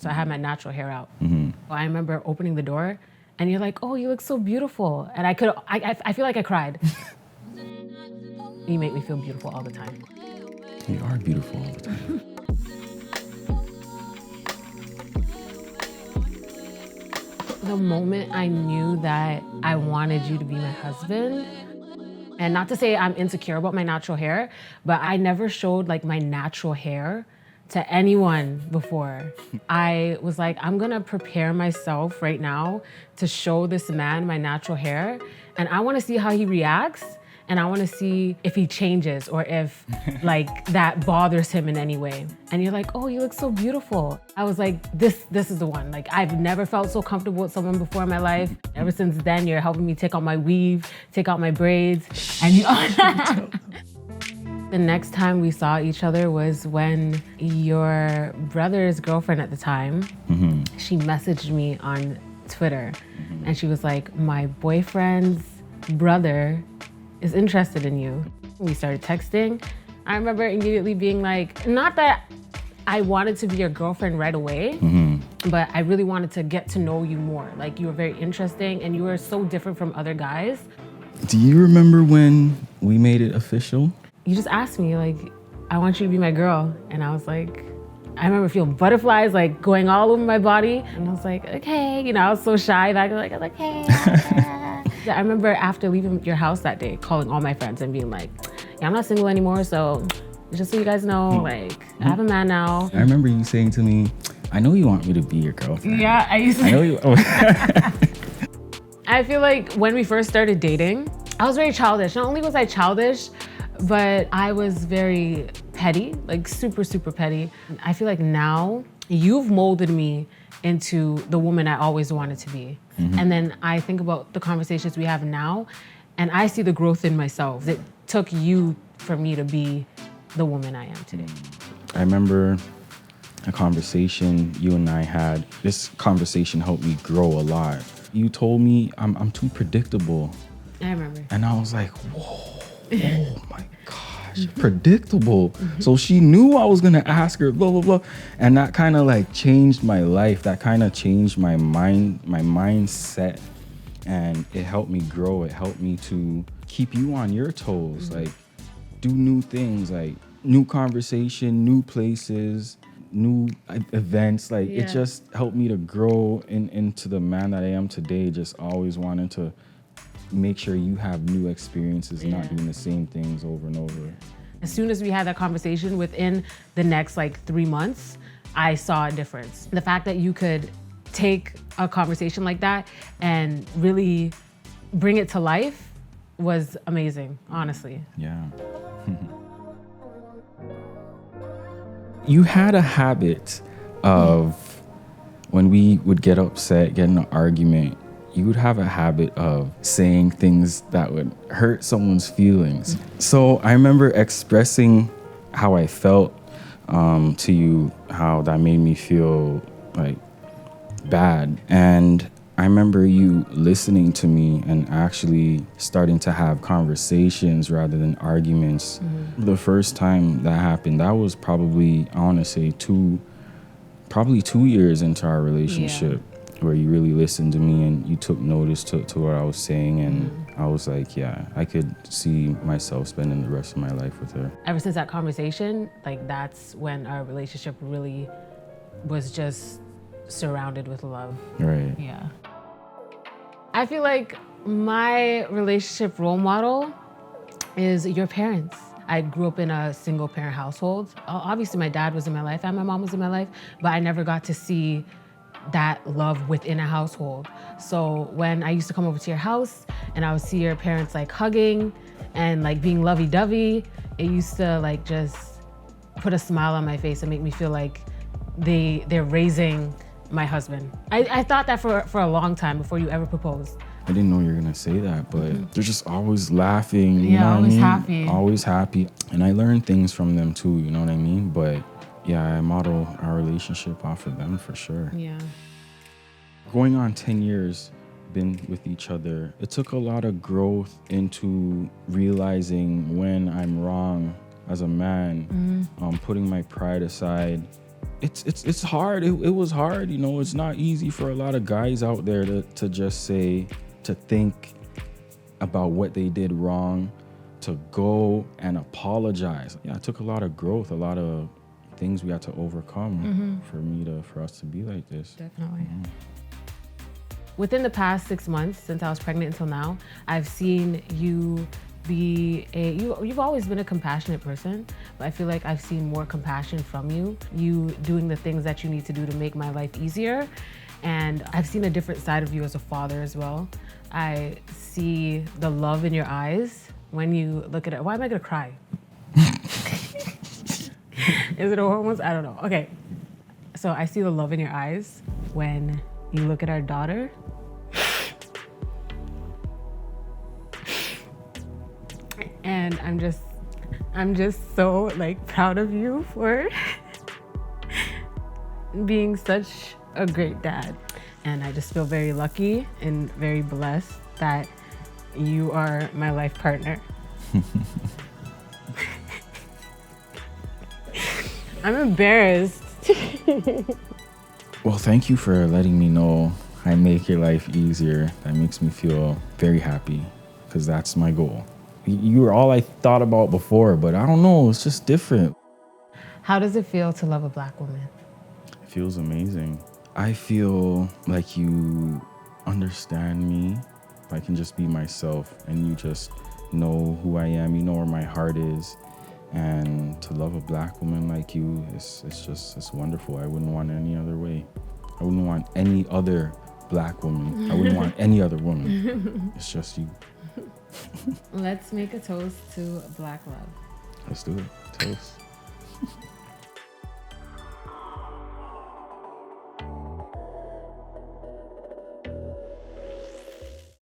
So I had my natural hair out. I remember opening the door and you're like, oh, you look so beautiful. And I feel like I cried. You make me feel beautiful all the time. You are beautiful all the time. The moment I knew that I wanted you to be my husband, and not to say I'm insecure about my natural hair, but I never showed like my natural hair to anyone before. I was like, I'm gonna prepare myself right now to show this man my natural hair, and I wanna see how he reacts, and I wanna see if he changes or if like that bothers him in any way. And you're like, oh, you look so beautiful. I was like, this is the one. Like, I've never felt so comfortable with someone before in my life. Ever since then, you're helping me take out my weave, take out my braids, and you The next time we saw each other was when your brother's girlfriend at the time, she messaged me on Twitter, and she was like, my boyfriend's brother is interested in you. We started texting. I remember immediately being like, not that I wanted to be your girlfriend right away, but I really wanted to get to know you more. Like, you were very interesting and you were so different from other guys. Do you remember when we made it official? You just asked me, like, I want you to be my girl. And I was like, I remember feeling butterflies like going all over my body. And I was like, okay, you know, I was so shy back then, like, I was like, hey. I remember after leaving your house that day, calling all my friends and being like, yeah, I'm not single anymore, so just so you guys know, like, I have a man now. I remember you saying to me, I know you want me to be your girlfriend. Yeah, I used to. I know you. I feel like when we first started dating, I was very childish. Not only was I childish, but I was very petty, like super, super petty. I feel like now you've molded me into the woman I always wanted to be. And then I think about the conversations we have now, and I see the growth in myself. It took you for me to be the woman I am today. I remember a conversation you and I had. This conversation helped me grow a lot. You told me I'm too predictable. I remember. And I was like, whoa, oh my gosh, predictable. So she knew I was gonna ask her, blah, blah, blah. And that kind of like changed my life. That kind of changed my mindset. And it helped me grow. It helped me to keep you on your toes, like do new things, like new conversation, new places, new events. Like it just helped me to grow into the man that I am today. Just always wanting to make sure you have new experiences, not doing the same things over and over. As soon as we had that conversation, within the next like 3 months, I saw a difference. The fact that you could take a conversation like that and really bring it to life was amazing, honestly. Yeah. You had a habit of when we would get upset, get in an argument, you would have a habit of saying things that would hurt someone's feelings. So I remember expressing how I felt to you, how that made me feel like bad. And I remember you listening to me and actually starting to have conversations rather than arguments. The first time that happened, that was probably, I want to say, 2 years into our relationship, where you really listened to me and you took notice to what I was saying. And I was like, yeah, I could see myself spending the rest of my life with her. Ever since that conversation, like that's when our relationship really was just surrounded with love. Right. Yeah. I feel like my relationship role model is your parents. I grew up in a single parent household. Obviously my dad was in my life and my mom was in my life, but I never got to see that love within a household. So when I used to come over to your house and I would see your parents like hugging and like being lovey-dovey, it used to like just put a smile on my face and make me feel like they're raising my husband. I thought that for a long time before you ever proposed. I didn't know you were gonna say that, but they're just always laughing. You Yeah, know always what I mean? happy. Always happy. And I learned things from them too, you know what I mean? But yeah, I model our relationship off of them for sure. Yeah. Going on 10 years, been with each other, it took a lot of growth into realizing when I'm wrong as a man, putting my pride aside It's hard. It was hard. You know, it's not easy for a lot of guys out there to just say, to think about what they did wrong, to go and apologize. Yeah, it took a lot of growth, a lot of things we had to overcome for us to be like this. Definitely. Within the past 6 months, since I was pregnant until now, I've seen you be you've always been a compassionate person, but I feel like I've seen more compassion from you. You doing the things that you need to do to make my life easier. And I've seen a different side of you as a father as well. I see the love in your eyes when you look at it. Why am I gonna cry? Is it a hormones? I don't know. Okay. So I see the love in your eyes when you look at our daughter. And I'm just so like proud of you for being such a great dad. And I just feel very lucky and very blessed that you are my life partner. I'm embarrassed. Well, thank you for letting me know I make your life easier. That makes me feel very happy, because that's my goal. You were all I thought about before, but I don't know, it's just different. How does it feel to love a Black woman? It feels amazing. I feel like you understand me. If I can just be myself and you just know who I am, you know where my heart is. And to love a Black woman like you, it's wonderful. I wouldn't want it any other way. I wouldn't want any other Black woman. I wouldn't want any other woman. It's just you. Let's make a toast to Black love. Let's do it. Toast.